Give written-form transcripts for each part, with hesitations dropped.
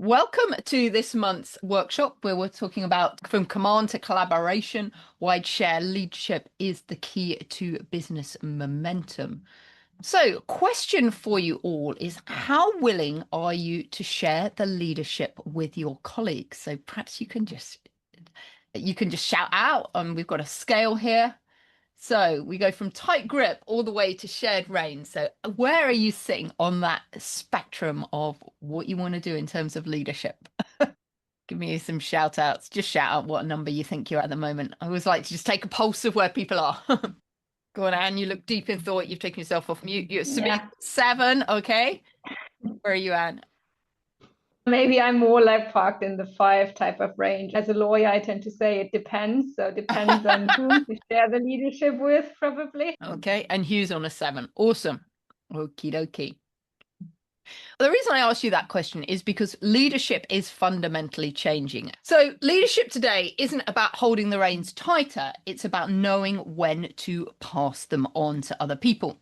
Welcome to this month's workshop where we're talking about from command to collaboration, why shared leadership is the key to business momentum. So, question for you all is how willing are you to share the leadership with your colleagues? So perhaps you can just shout out, and we've got a scale here. So we go from tight grip all the way to shared reign. So where are you sitting on that spectrum of what you want to do in terms of leadership? Give me some shout outs. Just shout out what number you think you're at the moment. I always like to just take a pulse of where people are. Go on, Anne, you look deep in thought. You've taken yourself off mute. You're 7, okay? Where are you, Anne? Maybe I'm more like parked in the 5 type of range. As a lawyer, I tend to say it depends. So it depends on who you share the leadership with, probably. Okay, and Hugh's on a 7. Awesome. Okie dokie. The reason I asked you that question is because leadership is fundamentally changing. So leadership today isn't about holding the reins tighter. It's about knowing when to pass them on to other people.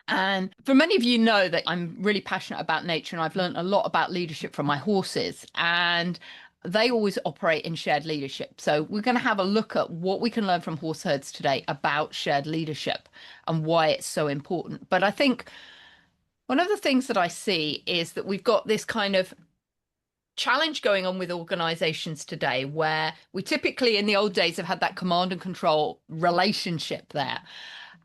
And for many of you know that I'm really passionate about nature, and I've learned a lot about leadership from my horses, and they always operate in shared leadership. So we're going to have a look at what we can learn from horse herds today about shared leadership and why it's so important. But I think one of the things that I see is that we've got this kind of challenge going on with organizations today where we typically in the old days have had that command and control relationship there.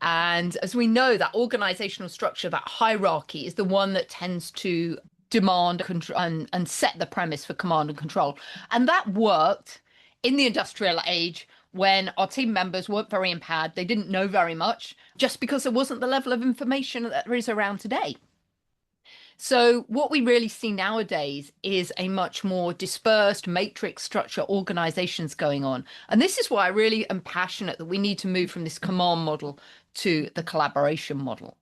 And as we know, that organizational structure, that hierarchy is the one that tends to demand control and set the premise for command and control. And that worked in the industrial age when our team members weren't very empowered. They didn't know very much just because there wasn't the level of information that there is around today. So what we really see nowadays is a much more dispersed matrix structure organizations going on. And this is why I really am passionate that we need to move from this command model to the collaboration model.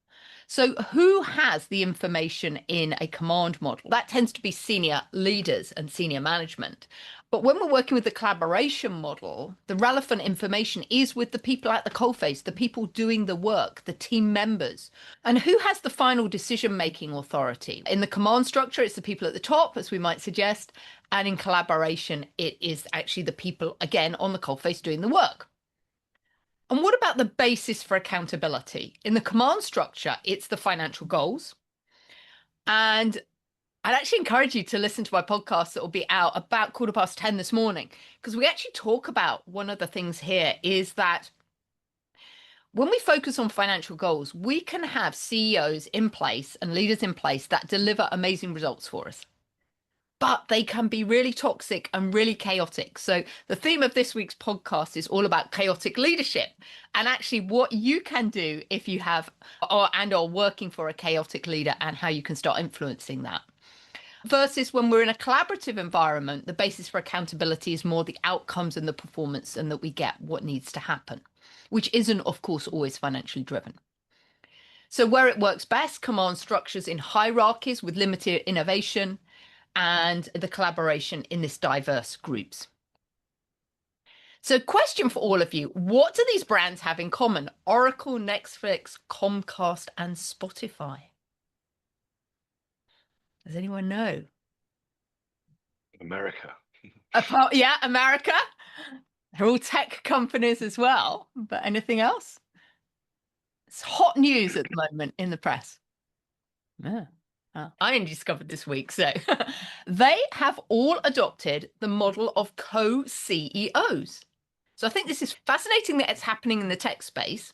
So who has the information in a command model? That tends to be senior leaders and senior management. But when we're working with the collaboration model, the relevant information is with the people at the coalface, the people doing the work, the team members. And who has the final decision-making authority? In the command structure, it's the people at the top, as we might suggest. And in collaboration, it is actually the people, again, on the coalface doing the work. And what about the basis for accountability? In the command structure, it's the financial goals. And I'd actually encourage you to listen to my podcast that will be out about 10:15 this morning, because we actually talk about one of the things here is that when we focus on financial goals, we can have CEOs in place and leaders in place that deliver amazing results for us. But they can be really toxic and really chaotic. So the theme of this week's podcast is all about chaotic leadership and actually what you can do if you have or working for a chaotic leader and how you can start influencing that. Versus when we're in a collaborative environment, the basis for accountability is more the outcomes and the performance and that we get what needs to happen, which isn't, of course, always financially driven. So where it works best, command structures in hierarchies with limited innovation, and the collaboration in this diverse groups. So question for all of you, what do these brands have in common? Oracle, Netflix, Comcast, and Spotify. Does anyone know? America. Yeah, America. They're all tech companies as well, but anything else? It's hot news at the moment in the press. Yeah. I only discovered this week. So they have all adopted the model of co-CEOs. So I think this is fascinating that it's happening in the tech space,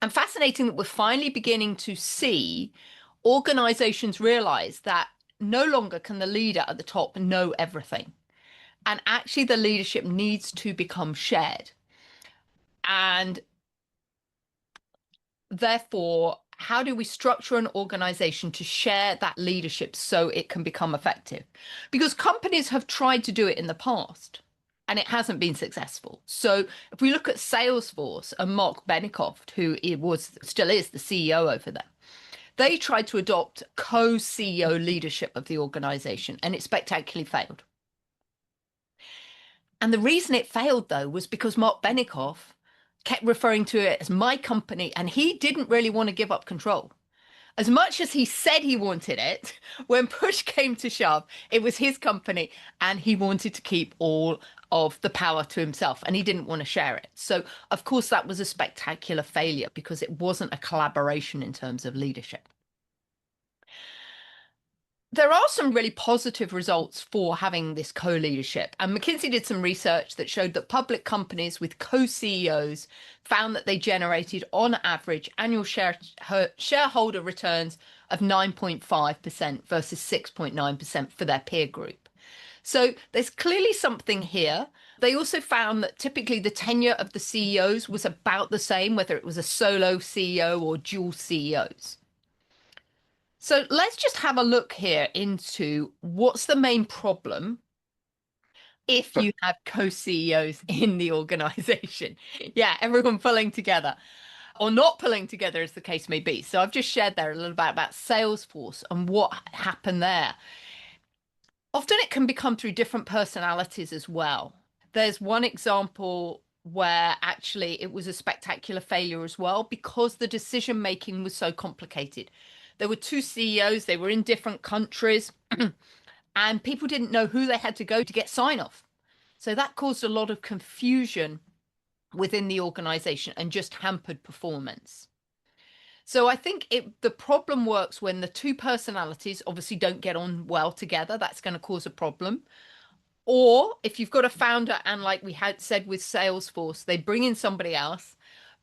and fascinating that we're finally beginning to see organizations realize that no longer can the leader at the top know everything. And actually the leadership needs to become shared. And therefore, how do we structure an organization to share that leadership so it can become effective? Because companies have tried to do it in the past and it hasn't been successful. So if we look at Salesforce and Mark Benioff, who still is the CEO over there, they tried to adopt co-CEO leadership of the organization and it spectacularly failed. And the reason it failed, though, was because Mark Benioff kept referring to it as my company, and he didn't really want to give up control. As much as he said he wanted it, when push came to shove, it was his company and he wanted to keep all of the power to himself and he didn't want to share it. So, of course, that was a spectacular failure because it wasn't a collaboration in terms of leadership. There are some really positive results for having this co-leadership. And McKinsey did some research that showed that public companies with co-CEOs found that they generated, on average, annual shareholder returns of 9.5% versus 6.9% for their peer group. So there's clearly something here. They also found that typically the tenure of the CEOs was about the same, whether it was a solo CEO or dual CEOs. So let's just have a look here into what's the main problem if you have co-CEOs in the organization. Yeah, everyone pulling together or not pulling together as the case may be. So I've just shared there a little bit about Salesforce and what happened there. Often it can become through different personalities as well. There's one example where actually it was a spectacular failure as well because the decision making was so complicated. There were two CEOs, they were in different countries, and people didn't know who they had to go to get sign off. So that caused a lot of confusion within the organization and just hampered performance. So I think the problem works when the two personalities obviously don't get on well together. That's going to cause a problem. Or if you've got a founder and like we had said with Salesforce, they bring in somebody else,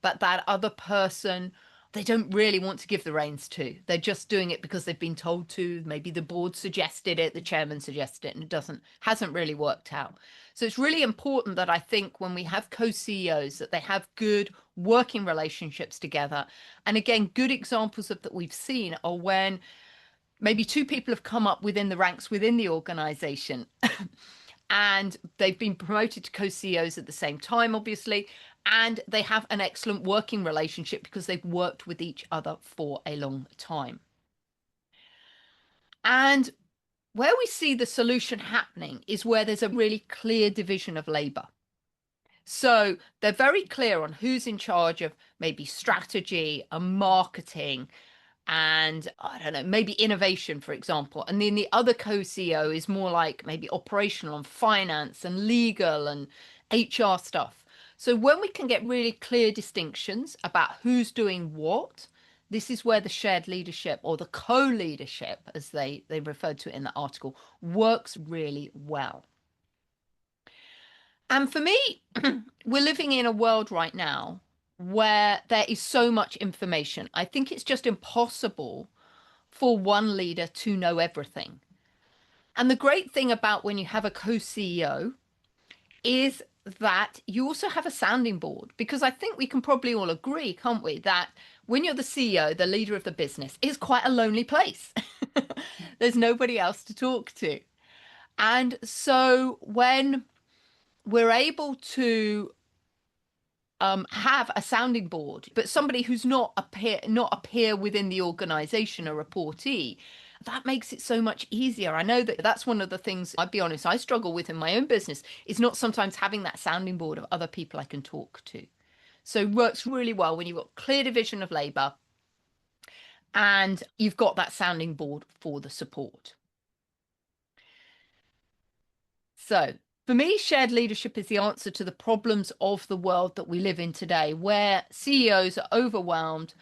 but that other person they don't really want to give the reins to. They're just doing it because they've been told to. Maybe the board suggested it, the chairman suggested it, and it hasn't really worked out. So it's really important that I think when we have co-CEOs that they have good working relationships together. And again, good examples of that we've seen are when maybe two people have come up within the ranks within the organization and they've been promoted to co-CEOs at the same time, obviously, and they have an excellent working relationship because they've worked with each other for a long time. And where we see the solution happening is where there's a really clear division of labor. So they're very clear on who's in charge of maybe strategy and marketing and I don't know, maybe innovation, for example. And then the other co-CEO is more like maybe operational and finance and legal and HR stuff. So when we can get really clear distinctions about who's doing what, this is where the shared leadership or the co-leadership, as they referred to it in the article, works really well. And for me, we're living in a world right now where there is so much information. I think it's just impossible for one leader to know everything. And the great thing about when you have a co-CEO is that you also have a sounding board, because I think we can probably all agree, can't we, that when you're the CEO, the leader of the business, is quite a lonely place. There's nobody else to talk to. And so when we're able to have a sounding board, but somebody who's not a peer within the organization, a reportee, that makes it so much easier. I know that that's one of the things, I'd be honest, I struggle with in my own business, is not sometimes having that sounding board of other people I can talk to. So it works really well when you've got clear division of labor and you've got that sounding board for the support. So for me, shared leadership is the answer to the problems of the world that we live in today, where CEOs are overwhelmed.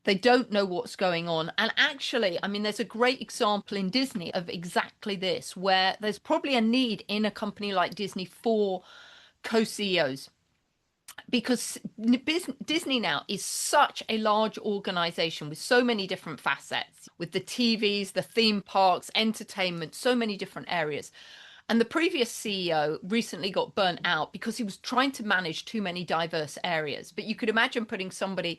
They don't know what's going on. And actually, I mean, there's a great example in Disney of exactly this, where there's probably a need in a company like Disney for co-CEOs. Because Disney now is such a large organization with so many different facets, with the TVs, the theme parks, entertainment, so many different areas. And the previous CEO recently got burnt out because he was trying to manage too many diverse areas. But you could imagine putting somebody,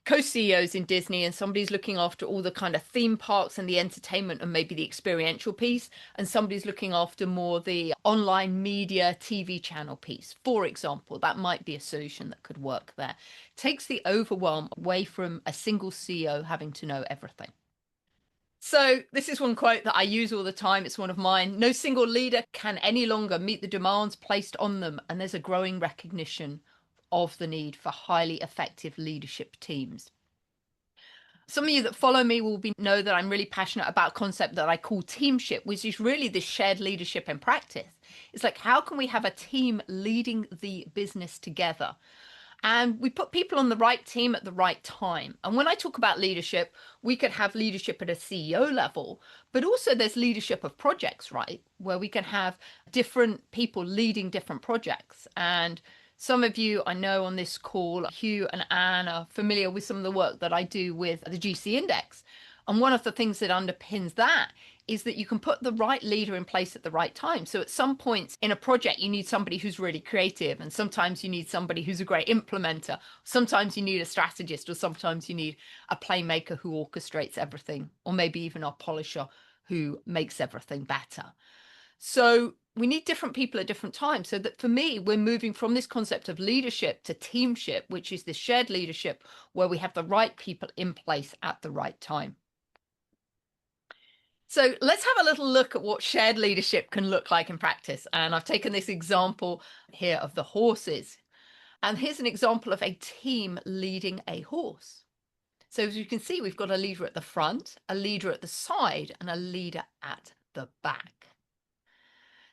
co-CEOs in Disney, and somebody's looking after all the kind of theme parks and the entertainment and maybe the experiential piece, and somebody's looking after more the online media TV channel piece. For example, that might be a solution that could work there. Takes the overwhelm away from a single CEO having to know everything. So this is one quote that I use all the time. It's one of mine. No single leader can any longer meet the demands placed on them. And there's a growing recognition of the need for highly effective leadership teams. Some of you that follow me will know that I'm really passionate about a concept that I call teamship, which is really the shared leadership in practice. It's like, how can we have a team leading the business together? And we put people on the right team at the right time. And when I talk about leadership, we could have leadership at a CEO level, but also there's leadership of projects, right? Where we can have different people leading different projects. And some of you I know on this call, Hugh and Anne, are familiar with some of the work that I do with the GC Index. And one of the things that underpins that is that you can put the right leader in place at the right time. So at some points in a project, you need somebody who's really creative, and sometimes you need somebody who's a great implementer. Sometimes you need a strategist, or sometimes you need a playmaker who orchestrates everything, or maybe even a polisher who makes everything better. So we need different people at different times. So that for me, we're moving from this concept of leadership to teamship, which is this shared leadership where we have the right people in place at the right time. So let's have a little look at what shared leadership can look like in practice. And I've taken this example here of the horses. And here's an example of a team leading a horse. So as you can see, we've got a leader at the front, a leader at the side, and a leader at the back.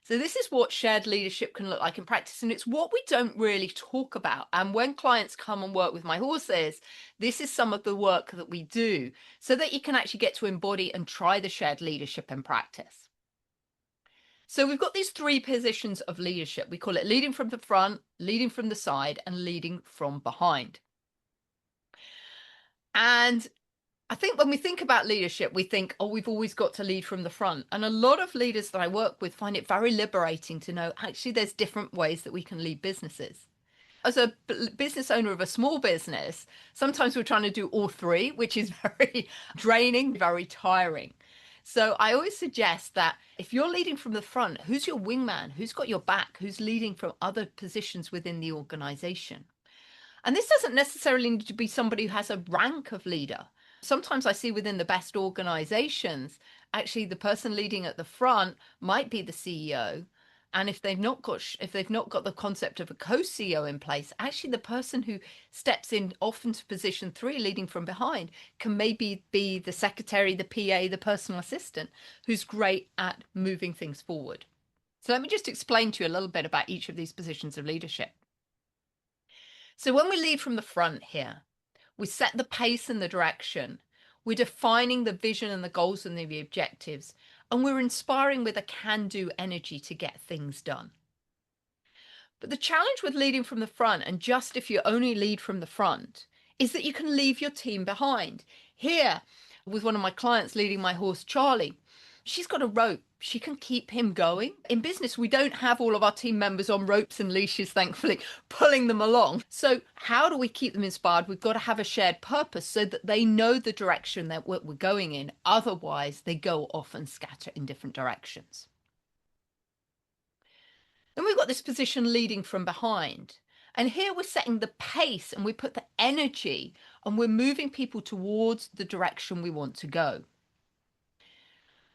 So this is what shared leadership can look like in practice, and it's what we don't really talk about. And when clients come and work with my horses, this is some of the work that we do so that you can actually get to embody and try the shared leadership in practice. So we've got these three positions of leadership. We call it leading from the front, leading from the side, and leading from behind. And I think when we think about leadership, we think, oh, we've always got to lead from the front. And a lot of leaders that I work with find it very liberating to know actually there's different ways that we can lead businesses. As a business owner of a small business, sometimes we're trying to do all three, which is very draining, very tiring. So I always suggest that if you're leading from the front, who's your wingman? Who's got your back? Who's leading from other positions within the organization? And this doesn't necessarily need to be somebody who has a rank of leader. Sometimes I see within the best organizations, actually the person leading at the front might be the CEO. And if they've not got the concept of a co-CEO in place, actually the person who steps in often to position 3, leading from behind, can maybe be the secretary, the PA, the personal assistant, who's great at moving things forward. So let me just explain to you a little bit about each of these positions of leadership. So when we lead from the front here, we set the pace and the direction. We're defining the vision and the goals and the objectives, and we're inspiring with a can-do energy to get things done. But the challenge with leading from the front, and just if you only lead from the front, is that you can leave your team behind. Here, with one of my clients leading my horse, Charlie, she's got a rope. She can keep him going. In business, we don't have all of our team members on ropes and leashes, thankfully, pulling them along. So how do we keep them inspired? We've got to have a shared purpose so that they know the direction that we're going in. Otherwise, they go off and scatter in different directions. Then we've got this position leading from behind. And here we're setting the pace and we put the energy and we're moving people towards the direction we want to go.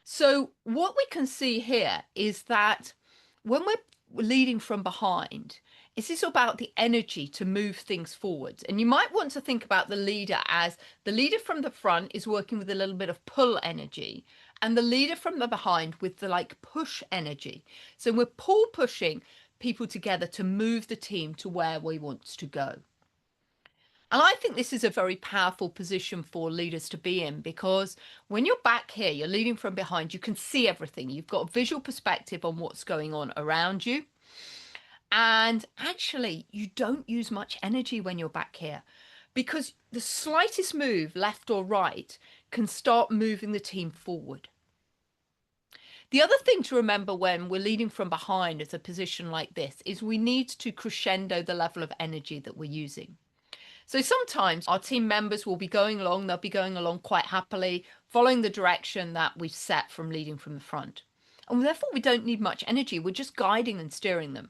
So what we can see here is that when we're leading from behind, it's this about the energy to move things forward. And you might want to think about the leader as the leader from the front is working with a little bit of pull energy, and the leader from the behind with the like push energy. So we're pushing people together to move the team to where we want to go. And I think this is a very powerful position for leaders to be in, because when you're back here, you're leading from behind, you can see everything. You've got a visual perspective on what's going on around you. And actually, you don't use much energy when you're back here, because the slightest move left or right can start moving the team forward. The other thing to remember when we're leading from behind as a position like this is we need to crescendo the level of energy that we're using. So sometimes our team members will be going along, they'll be going along quite happily, following the direction that we've set from leading from the front. And therefore, we don't need much energy. We're just guiding and steering them.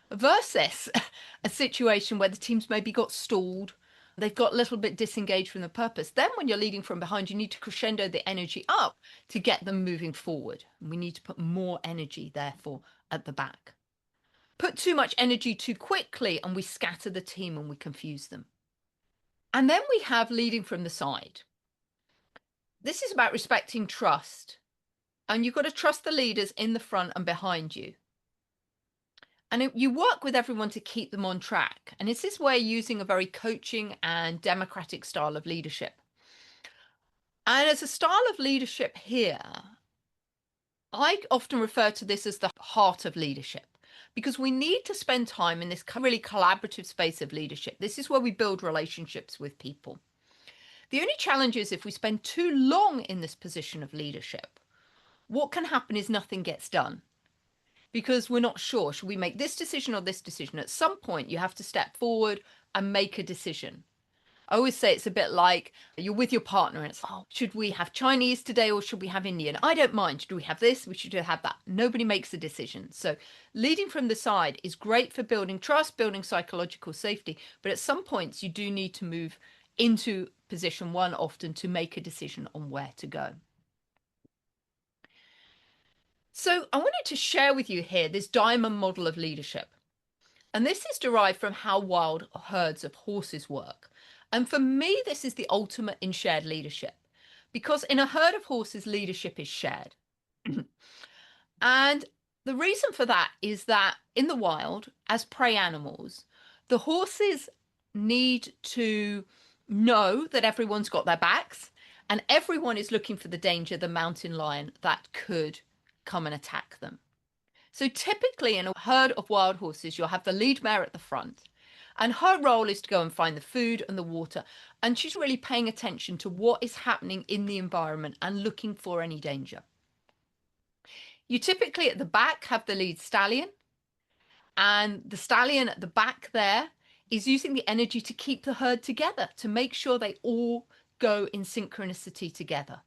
Versus a situation where the team's maybe got stalled, they've got a little bit disengaged from the purpose. Then when you're leading from behind, you need to crescendo the energy up to get them moving forward. And we need to put more energy, therefore, at the back. Put too much energy too quickly and we scatter the team and we confuse them. And then we have leading from the side. This is about respecting trust. And you've got to trust the leaders in the front and behind you. And you work with everyone to keep them on track. And it's this way using a very coaching and democratic style of leadership. And as a style of leadership here, I often refer to this as the heart of leadership, because we need to spend time in this really collaborative space of leadership. This is where we build relationships with people. The only challenge is if we spend too long in this position of leadership, what can happen is nothing gets done, because we're not sure, should we make this decision or this decision? At some point, you have to step forward and make a decision. I always say it's a bit like you're with your partner and it's, oh, should we have Chinese today or should we have Indian? I don't mind. Should we have this? We should have that. Nobody makes a decision. So leading from the side is great for building trust, building psychological safety. But at some points, you do need to move into position one often to make a decision on where to go. So I wanted to share with you here this diamond model of leadership. And this is derived from how wild herds of horses work. And for me, this is the ultimate in shared leadership, because in a herd of horses, leadership is shared. And the reason for that is that in the wild, as prey animals, the horses need to know that everyone's got their backs and everyone is looking for the danger, the mountain lion that could come and attack them. So typically in a herd of wild horses, you'll have the lead mare at the front, and her role is to go and find the food and the water. And she's really paying attention to what is happening in the environment and looking for any danger. You typically at the back have the lead stallion, and the stallion at the back there is using the energy to keep the herd together, to make sure they all go in synchronicity together.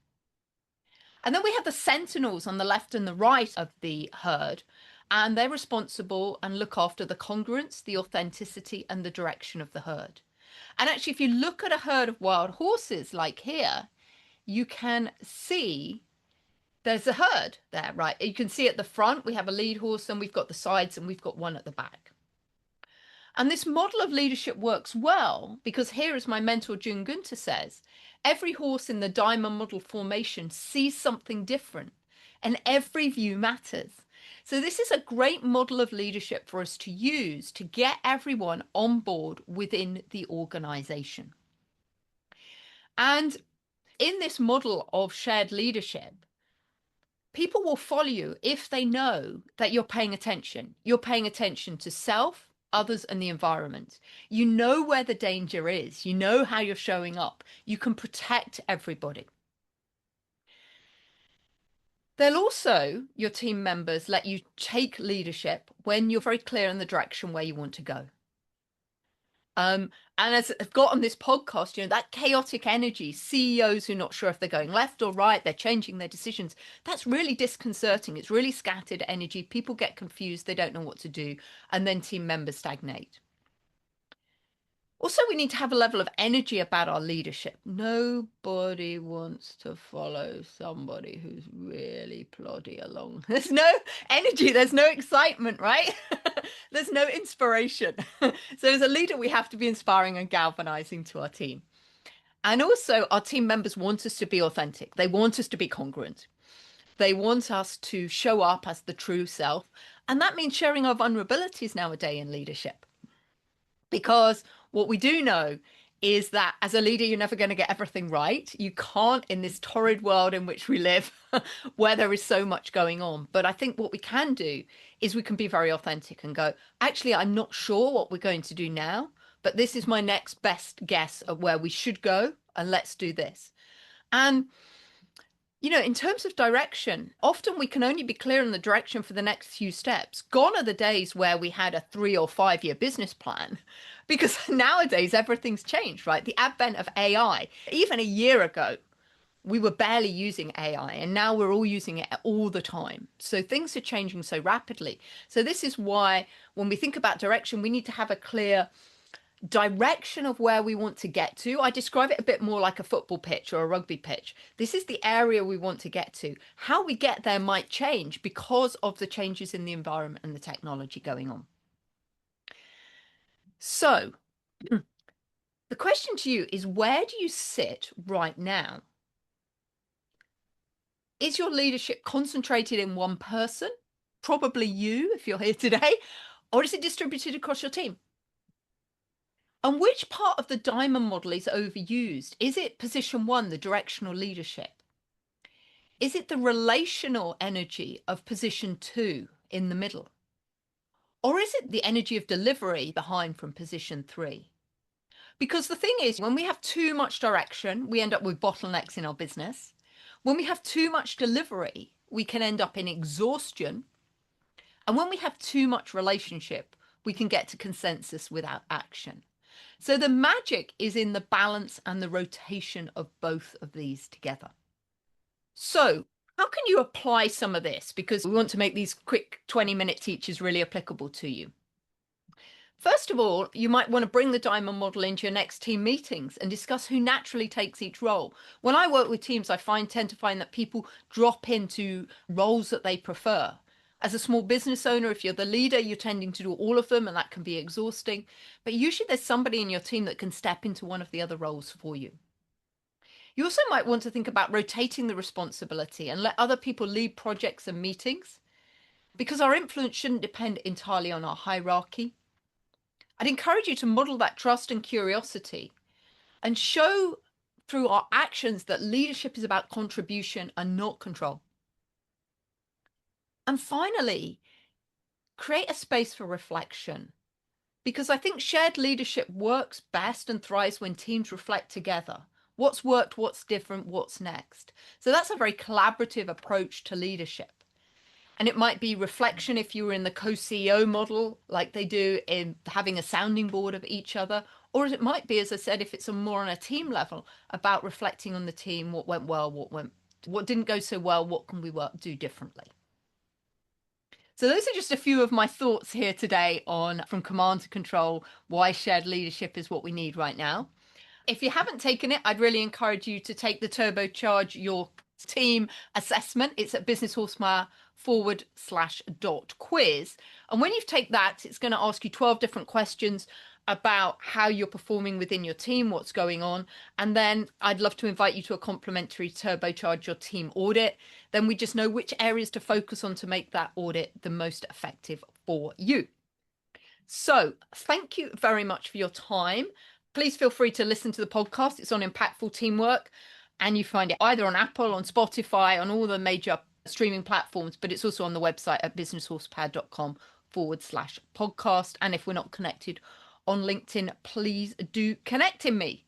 And then we have the sentinels on the left and the right of the herd, and they're responsible and look after the congruence, the authenticity, and the direction of the herd. And actually, if you look at a herd of wild horses like here, you can see there's a herd there, right? You can see at the front, we have a lead horse, and we've got the sides, and we've got one at the back. And this model of leadership works well because here, as my mentor June Gunter says, every horse in the diamond model formation sees something different, and every view matters. So this is a great model of leadership for us to use to get everyone on board within the organization. And in this model of shared leadership, people will follow you if they know that you're paying attention. You're paying attention to self, others, and the environment. You know where the danger is. You know how you're showing up. You can protect everybody. They'll also, your team members, let you take leadership when you're very clear in the direction where you want to go. And as I've got on this podcast, you know, that chaotic energy, CEOs who are not sure if they're going left or right, they're changing their decisions. That's really disconcerting. It's really scattered energy. People get confused. They don't know what to do. And then team members stagnate. Also, we need to have a level of energy about our leadership. Nobody wants to follow somebody who's really ploddy along. There's no energy, there's no excitement, right? There's no inspiration. So as a leader, we have to be inspiring and galvanizing to our team. And also, our team members want us to be authentic. They want us to be congruent. They want us to show up as the true self. And that means sharing our vulnerabilities nowadays in leadership. Because what we do know is that as a leader, you're never going to get everything right. You can't in this torrid world in which we live, where there is so much going on. But I think what we can do is we can be very authentic and go, actually, I'm not sure what we're going to do now, but this is my next best guess of where we should go, and let's do this. And you know, in terms of direction, often we can only be clear on the direction for the next few steps. Gone are the days where we had a 3 or 5 year business plan, because nowadays everything's changed, right? The advent of AI, even a year ago, we were barely using AI, and now we're all using it all the time. So things are changing so rapidly. So this is why when we think about direction, we need to have a clear direction of where we want to get to. I describe it a bit more like a football pitch or a rugby pitch. This is the area we want to get to. How we get there might change because of the changes in the environment and the technology going on. So The question to you is, where do you sit right now? Is your leadership concentrated in one person? Probably you, if you're here today, or is it distributed across your team? And which part of the diamond model is overused? Is it position one, the directional leadership? Is it the relational energy of position two in the middle? Or is it the energy of delivery behind from position three? Because the thing is, when we have too much direction, we end up with bottlenecks in our business. When we have too much delivery, we can end up in exhaustion. And when we have too much relationship, we can get to consensus without action. So the magic is in the balance and the rotation of both of these together. So how can you apply some of this? Because we want to make these quick 20-minute teachers really applicable to you. First of all, you might want to bring the diamond model into your next team meetings and discuss who naturally takes each role. When I work with teams, I tend to find that people drop into roles that they prefer. As a small business owner, if you're the leader, you're tending to do all of them, and that can be exhausting. But usually there's somebody in your team that can step into one of the other roles for you. You also might want to think about rotating the responsibility and let other people lead projects and meetings, because our influence shouldn't depend entirely on our hierarchy. I'd encourage you to model that trust and curiosity and show through our actions that leadership is about contribution and not control. And finally, create a space for reflection, because I think shared leadership works best and thrives when teams reflect together. What's worked, what's different, what's next. So that's a very collaborative approach to leadership. And it might be reflection if you were in the co-CEO model, like they do in having a sounding board of each other. Or it might be, as I said, if it's more on a team level, about reflecting on the team, what went well, what didn't go so well, what can we do differently. So those are just a few of my thoughts here today on From Command to Control, why shared leadership is what we need right now. If you haven't taken it, I'd really encourage you to take the Turbocharge Your Team assessment. It's at businesshorsepower.com/quiz. And when you take that, it's going to ask you 12 different questions about how you're performing within your team, what's going on. And then I'd love to invite you to a complimentary Turbocharge Your Team audit. Then we just know which areas to focus on to make that audit the most effective for you. So thank you very much for your time. Please feel free to listen to the podcast. It's on impactful teamwork, and you find it either on Apple, on Spotify, on all the major streaming platforms, but it's also on the website at businesshorsepower.com/podcast. And if we're not connected on LinkedIn, please do connect in me.